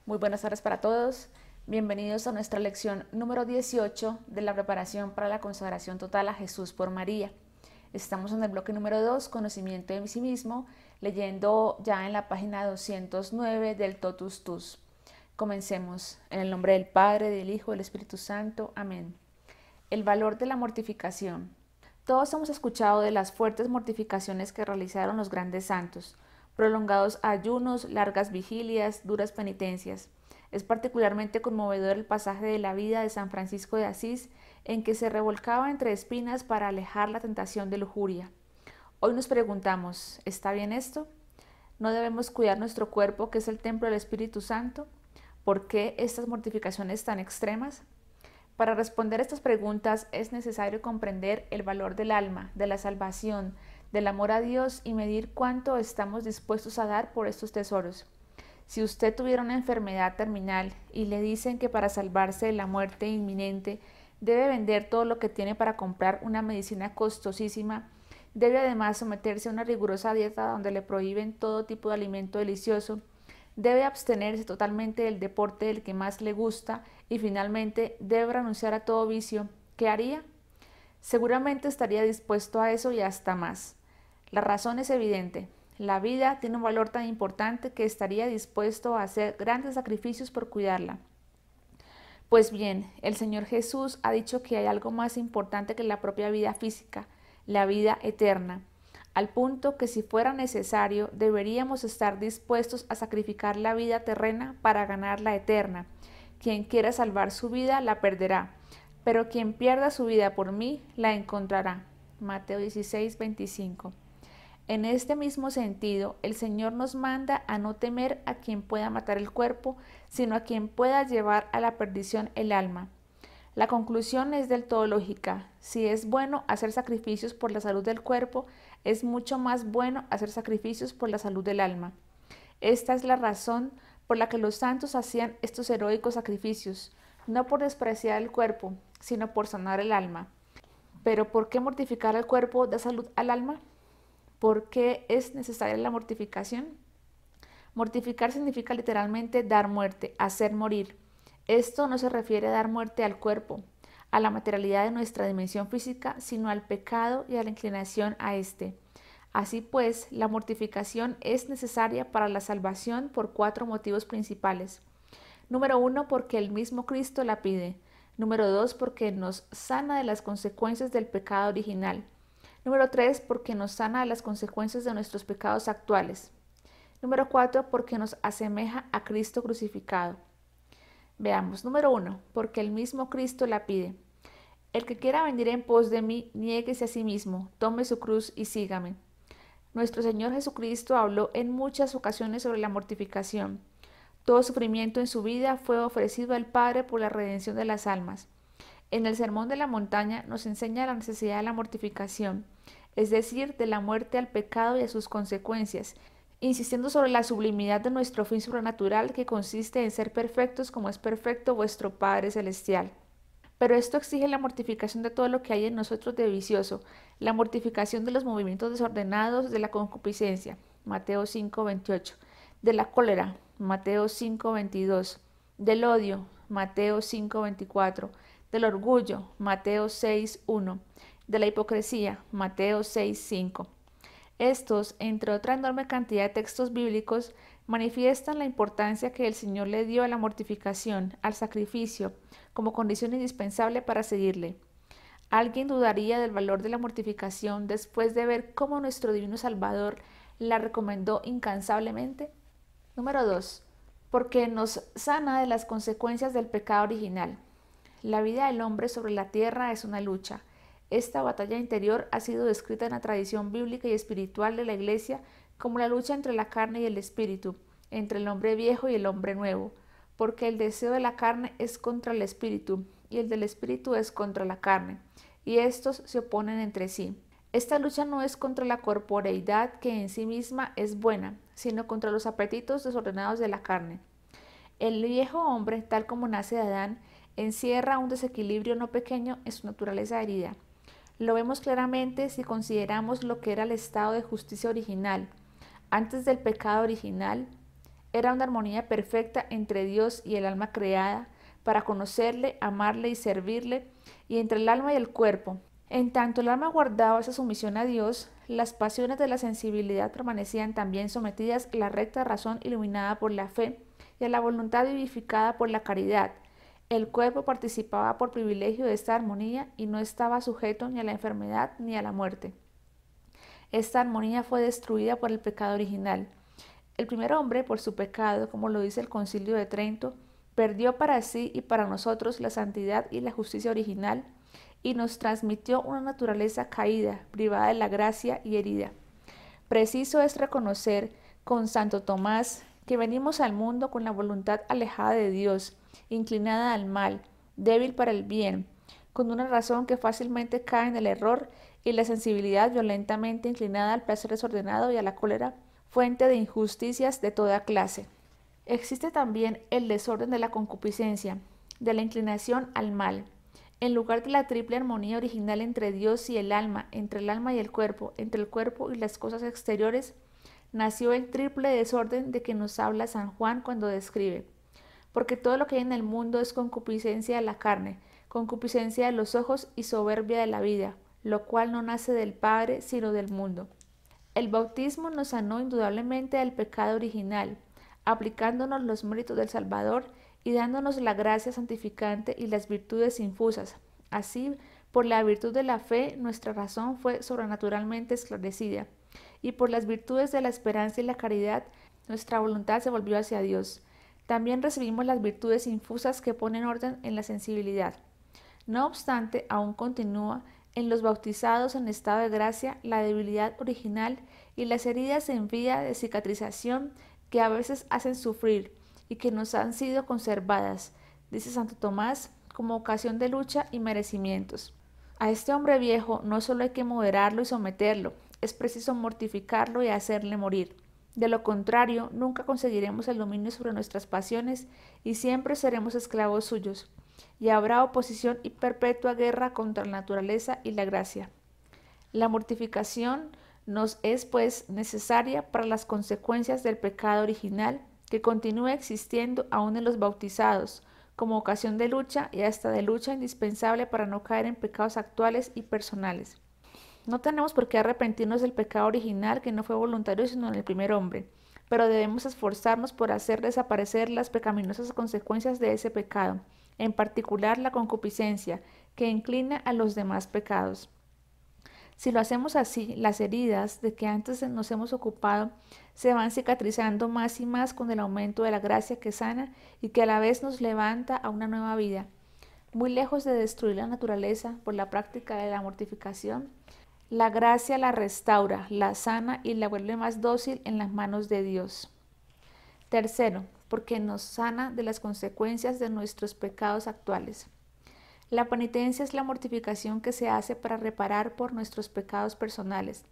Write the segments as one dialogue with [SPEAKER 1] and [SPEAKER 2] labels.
[SPEAKER 1] Muy buenas tardes para todos. Bienvenidos a nuestra lección número 18 de la preparación para la consagración total a Jesús por María. Estamos en el bloque número 2, conocimiento de sí mismo, leyendo ya en la página 209 del Totus Tus. Comencemos. En el nombre del Padre, del Hijo, del Espíritu Santo. Amén. El valor de la mortificación. Todos hemos escuchado de las fuertes mortificaciones que realizaron los grandes santos, prolongados ayunos, largas vigilias, duras penitencias. Es particularmente conmovedor el pasaje de la vida de San Francisco de Asís, en que se revolcaba entre espinas para alejar la tentación de lujuria. Hoy nos preguntamos, ¿está bien esto? ¿No debemos cuidar nuestro cuerpo, que es el templo del Espíritu Santo? ¿Por qué estas mortificaciones tan extremas? Para responder estas preguntas es necesario comprender el valor del alma, de la salvación, del amor a Dios y medir cuánto estamos dispuestos a dar por estos tesoros. Si usted tuviera una enfermedad terminal y le dicen que para salvarse de la muerte inminente debe vender todo lo que tiene para comprar una medicina costosísima, debe además someterse a una rigurosa dieta donde le prohíben todo tipo de alimento delicioso, debe abstenerse totalmente del deporte del que más le gusta y finalmente debe renunciar a todo vicio, ¿qué haría? Seguramente estaría dispuesto a eso y hasta más. La razón es evidente. La vida tiene un valor tan importante que estaría dispuesto a hacer grandes sacrificios por cuidarla. Pues bien, el Señor Jesús ha dicho que hay algo más importante que la propia vida física, la vida eterna, al punto que si fuera necesario deberíamos estar dispuestos a sacrificar la vida terrena para ganar la eterna. Quien quiera salvar su vida la perderá, pero quien pierda su vida por mí la encontrará. Mateo 16, 25. En este mismo sentido, el Señor nos manda a no temer a quien pueda matar el cuerpo, sino a quien pueda llevar a la perdición el alma. La conclusión es del todo lógica. Si es bueno hacer sacrificios por la salud del cuerpo, es mucho más bueno hacer sacrificios por la salud del alma. Esta es la razón por la que los santos hacían estos heroicos sacrificios, no por despreciar el cuerpo, sino por sanar el alma. Pero ¿por qué mortificar al cuerpo da salud al alma? ¿Por qué es necesaria la mortificación? Mortificar significa literalmente dar muerte, hacer morir. Esto no se refiere a dar muerte al cuerpo, a la materialidad de nuestra dimensión física, sino al pecado y a la inclinación a éste. Así pues, la mortificación es necesaria para la salvación por 4 motivos principales. Número 1, porque el mismo Cristo la pide. Número 2, porque nos sana de las consecuencias del pecado original. Número 3, porque nos sana de las consecuencias de nuestros pecados actuales. Número 4, porque nos asemeja a Cristo crucificado. Veamos. Número 1, porque el mismo Cristo la pide. El que quiera venir en pos de mí, niéguese a sí mismo, tome su cruz y sígame. Nuestro Señor Jesucristo habló en muchas ocasiones sobre la mortificación. Todo sufrimiento en su vida fue ofrecido al Padre por la redención de las almas. En el Sermón de la Montaña nos enseña la necesidad de la mortificación, es decir, de la muerte al pecado y a sus consecuencias, insistiendo sobre la sublimidad de nuestro fin sobrenatural que consiste en ser perfectos como es perfecto vuestro Padre Celestial. Pero esto exige la mortificación de todo lo que hay en nosotros de vicioso, la mortificación de los movimientos desordenados de la concupiscencia, Mateo 5:28, de la cólera, Mateo 5:22, del odio, Mateo 5:24, del orgullo, Mateo 6:1, de la hipocresía, Mateo 6:5. Estos, entre otra enorme cantidad de textos bíblicos, manifiestan la importancia que el Señor le dio a la mortificación, al sacrificio, como condición indispensable para seguirle. ¿Alguien dudaría del valor de la mortificación después de ver cómo nuestro Divino Salvador la recomendó incansablemente? Número 2. Porque nos sana de las consecuencias del pecado original. La vida del hombre sobre la tierra es una lucha. Esta batalla interior ha sido descrita en la tradición bíblica y espiritual de la Iglesia como la lucha entre la carne y el espíritu, entre el hombre viejo y el hombre nuevo, porque el deseo de la carne es contra el espíritu y el del espíritu es contra la carne, y estos se oponen entre sí. Esta lucha no es contra la corporeidad que en sí misma es buena, sino contra los apetitos desordenados de la carne. El viejo hombre, tal como nace de Adán, encierra un desequilibrio no pequeño en su naturaleza herida. Lo vemos claramente si consideramos lo que era el estado de justicia original. Antes del pecado original, era una armonía perfecta entre Dios y el alma creada, para conocerle, amarle y servirle, y entre el alma y el cuerpo. En tanto el alma guardaba esa sumisión a Dios, las pasiones de la sensibilidad permanecían también sometidas a la recta razón iluminada por la fe y a la voluntad vivificada por la caridad. El cuerpo participaba por privilegio de esta armonía y no estaba sujeto ni a la enfermedad ni a la muerte. Esta armonía fue destruida por el pecado original. El primer hombre, por su pecado, como lo dice el Concilio de Trento, perdió para sí y para nosotros la santidad y la justicia original y nos transmitió una naturaleza caída, privada de la gracia y herida. Preciso es reconocer con Santo Tomás que venimos al mundo con la voluntad alejada de Dios, inclinada al mal, débil para el bien, con una razón que fácilmente cae en el error y la sensibilidad violentamente inclinada al placer desordenado y a la cólera, fuente de injusticias de toda clase. Existe también el desorden de la concupiscencia, de la inclinación al mal. En lugar de la triple armonía original entre Dios y el alma, entre el alma y el cuerpo, entre el cuerpo y las cosas exteriores, nació el triple desorden de que nos habla San Juan cuando describe. Porque todo lo que hay en el mundo es concupiscencia de la carne, concupiscencia de los ojos y soberbia de la vida, lo cual no nace del Padre, sino del mundo. El bautismo nos sanó indudablemente del pecado original, aplicándonos los méritos del Salvador y dándonos la gracia santificante y las virtudes infusas. Así, por la virtud de la fe, nuestra razón fue sobrenaturalmente esclarecida, y por las virtudes de la esperanza y la caridad, nuestra voluntad se volvió hacia Dios. También recibimos las virtudes infusas que ponen orden en la sensibilidad. No obstante, aún continúa en los bautizados en estado de gracia la debilidad original y las heridas en vía de cicatrización que a veces hacen sufrir y que nos han sido conservadas, dice Santo Tomás, como ocasión de lucha y merecimientos. A este hombre viejo no solo hay que moderarlo y someterlo, es preciso mortificarlo y hacerle morir. De lo contrario, nunca conseguiremos el dominio sobre nuestras pasiones y siempre seremos esclavos suyos, y habrá oposición y perpetua guerra contra la naturaleza y la gracia. La mortificación nos es, pues, necesaria para las consecuencias del pecado original, que continúa existiendo aún en los bautizados, como ocasión de lucha y hasta de lucha indispensable para no caer en pecados actuales y personales. No tenemos por qué arrepentirnos del pecado original que no fue voluntario sino en el primer hombre, pero debemos esforzarnos por hacer desaparecer las pecaminosas consecuencias de ese pecado, en particular la concupiscencia, que inclina a los demás pecados. Si lo hacemos así, las heridas de que antes nos hemos ocupado se van cicatrizando más y más con el aumento de la gracia que sana y que a la vez nos levanta a una nueva vida. Muy lejos de destruir la naturaleza por la práctica de la mortificación, la gracia la restaura, la sana y la vuelve más dócil en las manos de Dios. Tercero, porque nos sana de las consecuencias de nuestros pecados actuales. La penitencia es la mortificación que se hace para reparar por nuestros pecados personales.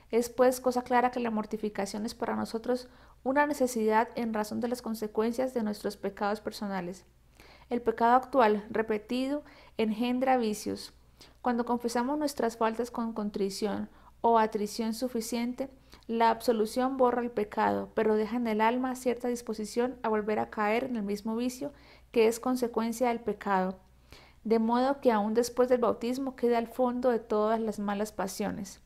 [SPEAKER 1] Es pues cosa clara que la mortificación es para nosotros una necesidad en razón de las consecuencias de nuestros pecados personales. El pecado actual, repetido, engendra vicios. Cuando confesamos nuestras faltas con contrición o atrición suficiente, la absolución borra el pecado, pero deja en el alma cierta disposición a volver a caer en el mismo vicio que es consecuencia del pecado, de modo que aún después del bautismo queda al fondo de todas las malas pasiones.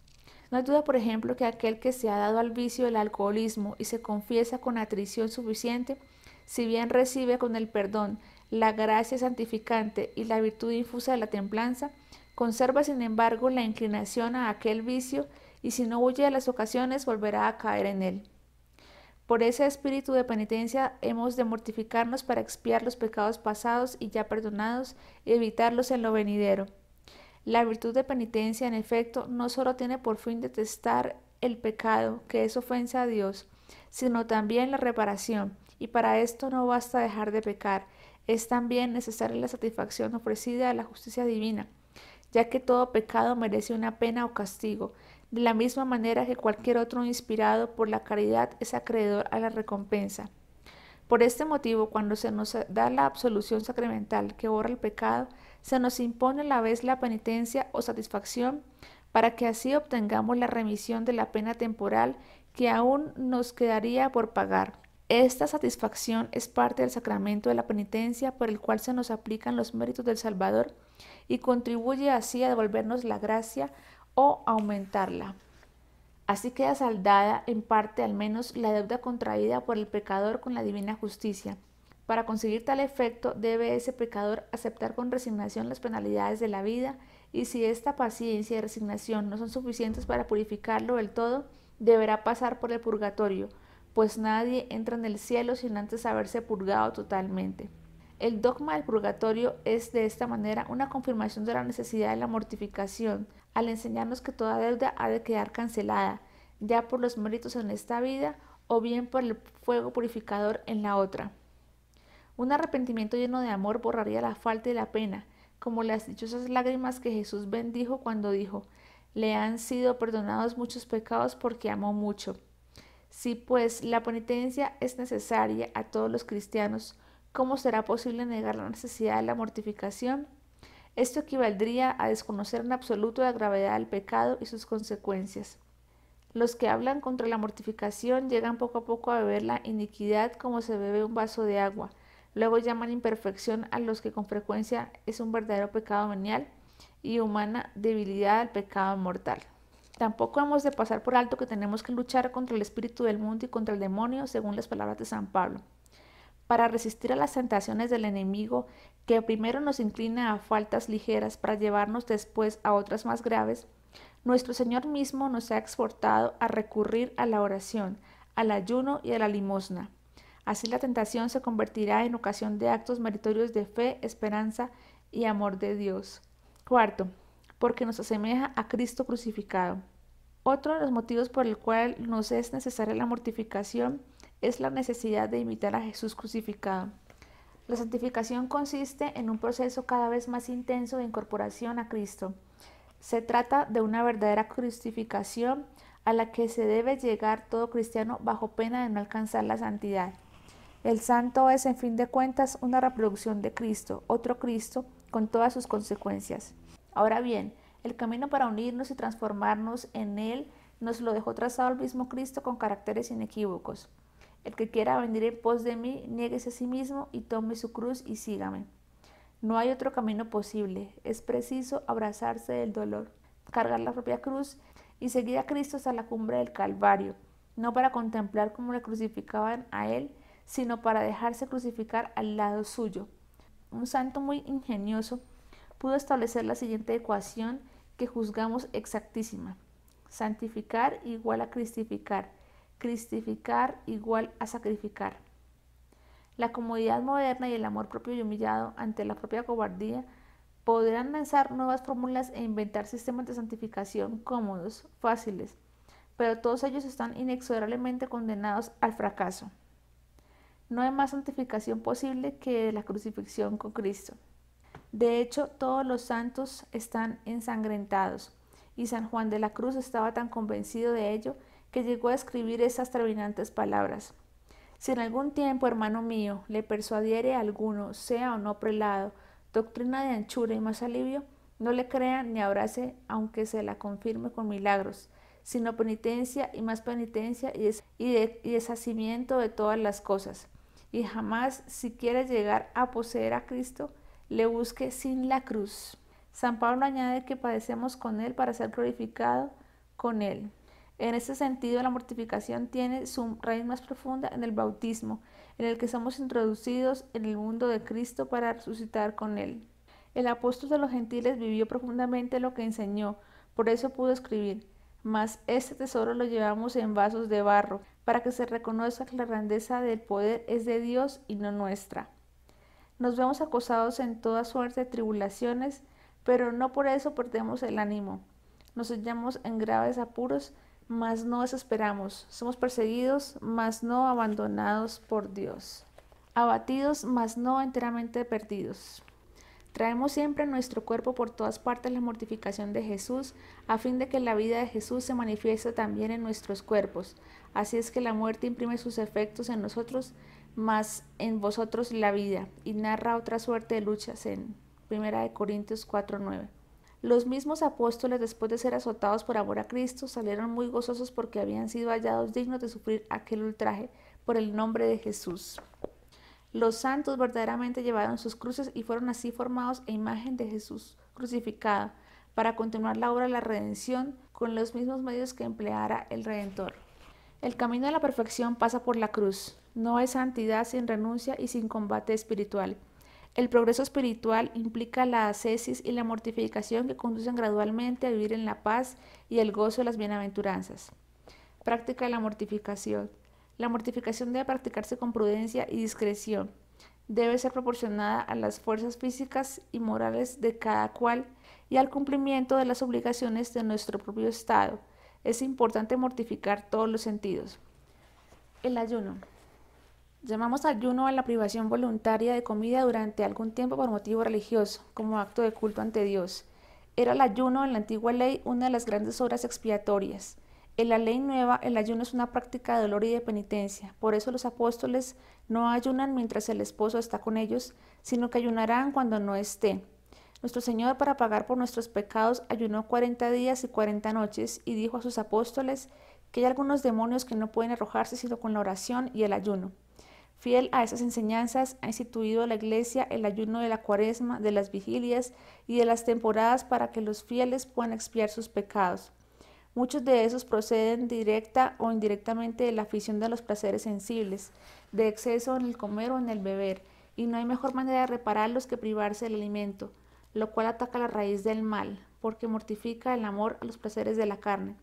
[SPEAKER 1] No hay duda, por ejemplo, que aquel que se ha dado al vicio del alcoholismo y se confiesa con atrición suficiente, si bien recibe con el perdón la gracia santificante y la virtud infusa de la templanza, conserva sin embargo la inclinación a aquel vicio y si no huye de las ocasiones volverá a caer en él. Por ese espíritu de penitencia hemos de mortificarnos para expiar los pecados pasados y ya perdonados y evitarlos en lo venidero. La virtud de penitencia, en efecto, no solo tiene por fin detestar el pecado, que es ofensa a Dios, sino también la reparación, y para esto no basta dejar de pecar, es también necesaria la satisfacción ofrecida a la justicia divina, ya que todo pecado merece una pena o castigo, de la misma manera que cualquier otro inspirado por la caridad es acreedor a la recompensa. Por este motivo, cuando se nos da la absolución sacramental que borra el pecado, se nos impone a la vez la penitencia o satisfacción para que así obtengamos la remisión de la pena temporal que aún nos quedaría por pagar. Esta satisfacción es parte del sacramento de la penitencia por el cual se nos aplican los méritos del Salvador y contribuye así a devolvernos la gracia o aumentarla. Así queda saldada, en parte al menos, la deuda contraída por el pecador con la divina justicia. Para conseguir tal efecto, debe ese pecador aceptar con resignación las penalidades de la vida, y si esta paciencia y resignación no son suficientes para purificarlo del todo, deberá pasar por el purgatorio, pues nadie entra en el cielo sin antes haberse purgado totalmente. El dogma del purgatorio es de esta manera una confirmación de la necesidad de la mortificación, al enseñarnos que toda deuda ha de quedar cancelada, ya por los méritos en esta vida o bien por el fuego purificador en la otra. Un arrepentimiento lleno de amor borraría la falta y la pena, como las dichosas lágrimas que Jesús bendijo cuando dijo: le han sido perdonados muchos pecados porque amó mucho. Si pues la penitencia es necesaria a todos los cristianos, ¿cómo será posible negar la necesidad de la mortificación? Esto equivaldría a desconocer en absoluto la gravedad del pecado y sus consecuencias. Los que hablan contra la mortificación llegan poco a poco a beber la iniquidad como se bebe un vaso de agua. Luego llaman imperfección a los que con frecuencia es un verdadero pecado venial y humana debilidad al pecado mortal. Tampoco hemos de pasar por alto que tenemos que luchar contra el espíritu del mundo y contra el demonio, según las palabras de San Pablo. Para resistir a las tentaciones del enemigo, que primero nos inclina a faltas ligeras para llevarnos después a otras más graves, nuestro Señor mismo nos ha exhortado a recurrir a la oración, al ayuno y a la limosna. Así la tentación se convertirá en ocasión de actos meritorios de fe, esperanza y amor de Dios. Cuarto, porque nos asemeja a Cristo crucificado. Otro de los motivos por el cual nos es necesaria la mortificación es la necesidad de imitar a Jesús crucificado. La santificación consiste en un proceso cada vez más intenso de incorporación a Cristo. Se trata de una verdadera crucificación a la que se debe llegar todo cristiano bajo pena de no alcanzar la santidad. El santo es, en fin de cuentas, una reproducción de Cristo, otro Cristo, con todas sus consecuencias. Ahora bien, el camino para unirnos y transformarnos en Él nos lo dejó trazado el mismo Cristo con caracteres inequívocos. El que quiera venir en pos de mí, niéguese a sí mismo y tome su cruz y sígame. No hay otro camino posible, es preciso abrazarse del dolor, cargar la propia cruz y seguir a Cristo hasta la cumbre del Calvario, no para contemplar cómo le crucificaban a Él, sino para dejarse crucificar al lado suyo. Un santo muy ingenioso pudo establecer la siguiente ecuación que juzgamos exactísima: santificar igual a cristificar, cristificar igual a sacrificar. La comodidad moderna y el amor propio y humillado ante la propia cobardía podrán lanzar nuevas fórmulas e inventar sistemas de santificación cómodos, fáciles, pero todos ellos están inexorablemente condenados al fracaso. No hay más santificación posible que la crucifixión con Cristo. De hecho, todos los santos están ensangrentados, y San Juan de la Cruz estaba tan convencido de ello que llegó a escribir esas terminantes palabras: si en algún tiempo, hermano mío, le persuadiere a alguno, sea o no prelado, doctrina de anchura y más alivio, no le crea ni abrace, aunque se la confirme con milagros, sino penitencia y más penitencia y deshacimiento de todas las cosas. Y jamás, si quiere llegar a poseer a Cristo, le busque sin la cruz. San Pablo añade que padecemos con Él para ser glorificado con Él. En este sentido, la mortificación tiene su raíz más profunda en el bautismo, en el que somos introducidos en el mundo de Cristo para resucitar con Él. El apóstol de los gentiles vivió profundamente lo que enseñó, por eso pudo escribir: mas este tesoro lo llevamos en vasos de barro, para que se reconozca que la grandeza del poder es de Dios y no nuestra. Nos vemos acosados en toda suerte de tribulaciones, pero no por eso perdemos el ánimo. Nos hallamos en graves apuros, mas no desesperamos. Somos perseguidos, mas no abandonados por Dios. Abatidos, mas no enteramente perdidos. Traemos siempre en nuestro cuerpo por todas partes la mortificación de Jesús, a fin de que la vida de Jesús se manifieste también en nuestros cuerpos. Así es que la muerte imprime sus efectos en nosotros, mas en vosotros la vida, y narra otra suerte de luchas en 1 Corintios 4:9. Los mismos apóstoles, después de ser azotados por amor a Cristo, salieron muy gozosos porque habían sido hallados dignos de sufrir aquel ultraje, por el nombre de Jesús. Los santos verdaderamente llevaron sus cruces y fueron así formados a imagen de Jesús crucificado, para continuar la obra de la redención con los mismos medios que empleara el Redentor. El camino a la perfección pasa por la cruz. No hay santidad sin renuncia y sin combate espiritual. El progreso espiritual implica la ascesis y la mortificación que conducen gradualmente a vivir en la paz y el gozo de las bienaventuranzas. Práctica de la mortificación. La mortificación debe practicarse con prudencia y discreción. Debe ser proporcionada a las fuerzas físicas y morales de cada cual y al cumplimiento de las obligaciones de nuestro propio estado. Es importante mortificar todos los sentidos. El ayuno. Llamamos ayuno a la privación voluntaria de comida durante algún tiempo por motivo religioso, como acto de culto ante Dios. Era el ayuno en la antigua ley una de las grandes obras expiatorias. En la ley nueva, el ayuno es una práctica de dolor y de penitencia. Por eso los apóstoles no ayunan mientras el esposo está con ellos, sino que ayunarán cuando no esté. Nuestro Señor, para pagar por nuestros pecados, ayunó 40 días y 40 noches y dijo a sus apóstoles que hay algunos demonios que no pueden arrojarse sino con la oración y el ayuno. Fiel a esas enseñanzas, ha instituido la Iglesia el ayuno de la Cuaresma, de las vigilias y de las temporadas para que los fieles puedan expiar sus pecados. Muchos de esos proceden directa o indirectamente de la afición de los placeres sensibles, de exceso en el comer o en el beber, y no hay mejor manera de repararlos que privarse del alimento, lo cual ataca la raíz del mal, porque mortifica el amor a los placeres de la carne.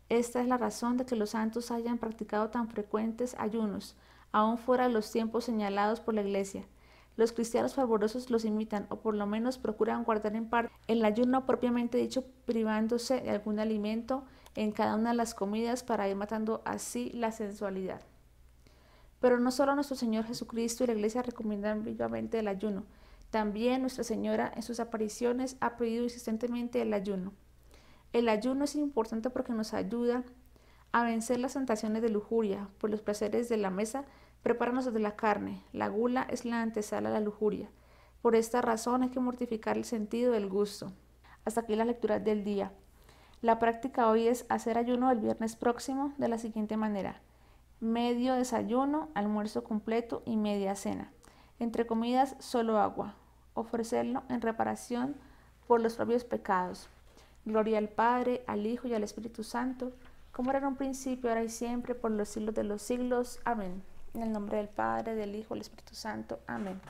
[SPEAKER 1] Esta es la razón de que los santos hayan practicado tan frecuentes ayunos, aún fuera de los tiempos señalados por la Iglesia. Los cristianos fervorosos los imitan, o por lo menos procuran guardar en parte el ayuno propiamente dicho, privándose de algún alimento en cada una de las comidas para ir matando así la sensualidad. Pero no solo nuestro Señor Jesucristo y la Iglesia recomiendan vivamente el ayuno, también Nuestra Señora en sus apariciones ha pedido insistentemente el ayuno. El ayuno es importante porque nos ayuda a vencer las tentaciones de lujuria, pues los placeres de la mesa preparan los de la carne. La gula es la antesala a la lujuria. Por esta razón hay que mortificar el sentido del gusto. Hasta aquí la lectura del día. La práctica hoy es hacer ayuno el viernes próximo de la siguiente manera: medio desayuno, almuerzo completo y media cena. Entre comidas, solo agua. Ofrecerlo en reparación por los propios pecados. Gloria al Padre, al Hijo y al Espíritu Santo, como era en un principio, ahora y siempre, por los siglos de los siglos. Amén. En el nombre del Padre, del Hijo y del Espíritu Santo. Amén.